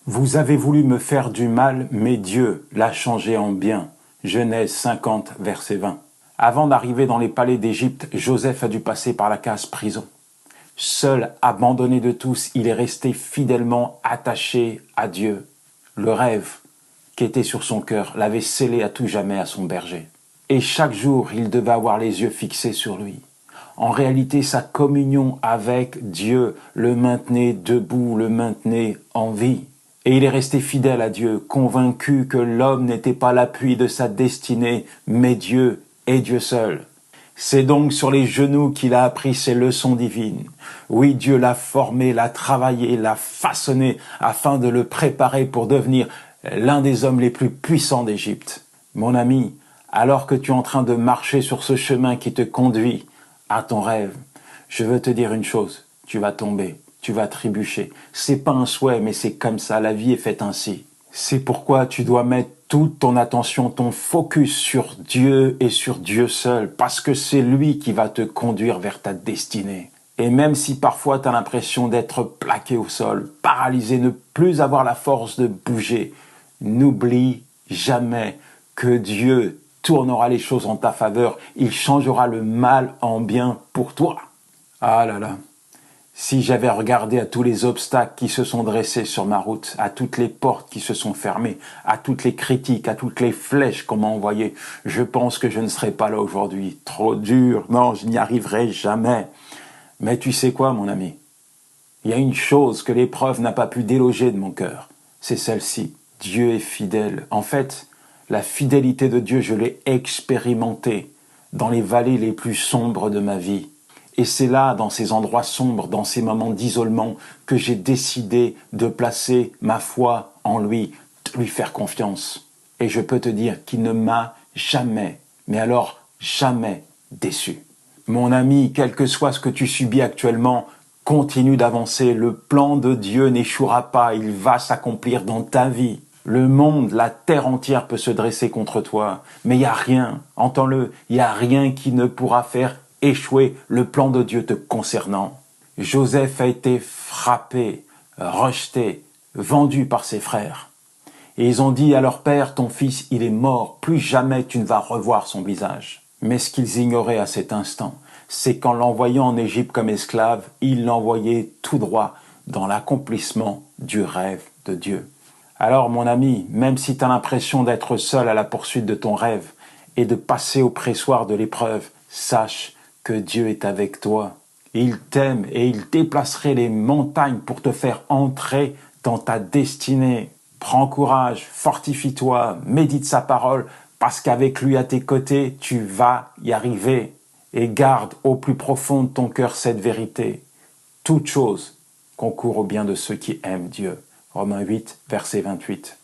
Vous avez voulu me faire du mal, mais Dieu l'a changé en bien. Genèse 50, verset 20. Avant d'arriver dans les palais d'Égypte, Joseph a dû passer par la case prison. Seul, abandonné de tous, il est resté fidèlement attaché à Dieu. Le rêve qui était sur son cœur l'avait scellé à tout jamais à son berger. Et chaque jour, il devait avoir les yeux fixés sur lui. En réalité, sa communion avec Dieu le maintenait debout, le maintenait en vie. Et il est resté fidèle à Dieu, convaincu que l'homme n'était pas l'appui de sa destinée, mais Dieu et Dieu seul. C'est donc sur les genoux qu'il a appris ses leçons divines. Oui, Dieu l'a formé, l'a travaillé, l'a façonné afin de le préparer pour devenir l'un des hommes les plus puissants d'Égypte. Mon ami, alors que tu es en train de marcher sur ce chemin qui te conduit à ton rêve, je veux te dire une chose, tu vas tomber, tu vas trébucher. C'est pas un souhait, mais c'est comme ça, la vie est faite ainsi. C'est pourquoi tu dois mettre toute ton attention, ton focus sur Dieu et sur Dieu seul, parce que c'est lui qui va te conduire vers ta destinée. Et même si parfois tu as l'impression d'être plaqué au sol, paralysé, ne plus avoir la force de bouger, n'oublie jamais que Dieu tournera les choses en ta faveur, il changera le mal en bien pour toi. Ah là là, si j'avais regardé à tous les obstacles qui se sont dressés sur ma route, à toutes les portes qui se sont fermées, à toutes les critiques, à toutes les flèches qu'on m'a envoyées, je pense que je ne serais pas là aujourd'hui. Trop dur, non, je n'y arriverai jamais. Mais tu sais quoi, mon ami? Il y a une chose que l'épreuve n'a pas pu déloger de mon cœur, c'est celle-ci. Dieu est fidèle. En fait, la fidélité de Dieu, je l'ai expérimentée dans les vallées les plus sombres de ma vie. Et c'est là, dans ces endroits sombres, dans ces moments d'isolement, que j'ai décidé de placer ma foi en lui, de lui faire confiance. Et je peux te dire qu'il ne m'a jamais, mais alors jamais déçu. Mon ami, quel que soit ce que tu subis actuellement, continue d'avancer. Le plan de Dieu n'échouera pas, il va s'accomplir dans ta vie. Le monde, la terre entière peut se dresser contre toi, mais il n'y a rien, entends-le, il n'y a rien qui ne pourra faire échouer le plan de Dieu te concernant. Joseph a été frappé, rejeté, vendu par ses frères. Et ils ont dit à leur père, ton fils, il est mort, plus jamais tu ne vas revoir son visage. Mais ce qu'ils ignoraient à cet instant, c'est qu'en l'envoyant en Égypte comme esclave, ils l'envoyaient tout droit dans l'accomplissement du rêve de Dieu. Alors mon ami, même si tu as l'impression d'être seul à la poursuite de ton rêve et de passer au pressoir de l'épreuve, sache que Dieu est avec toi. Il t'aime et il déplacerait les montagnes pour te faire entrer dans ta destinée. Prends courage, fortifie-toi, médite sa parole, parce qu'avec lui à tes côtés, tu vas y arriver. Et garde au plus profond de ton cœur cette vérité. Toute chose concourt au bien de ceux qui aiment Dieu. Romains 8, verset 28.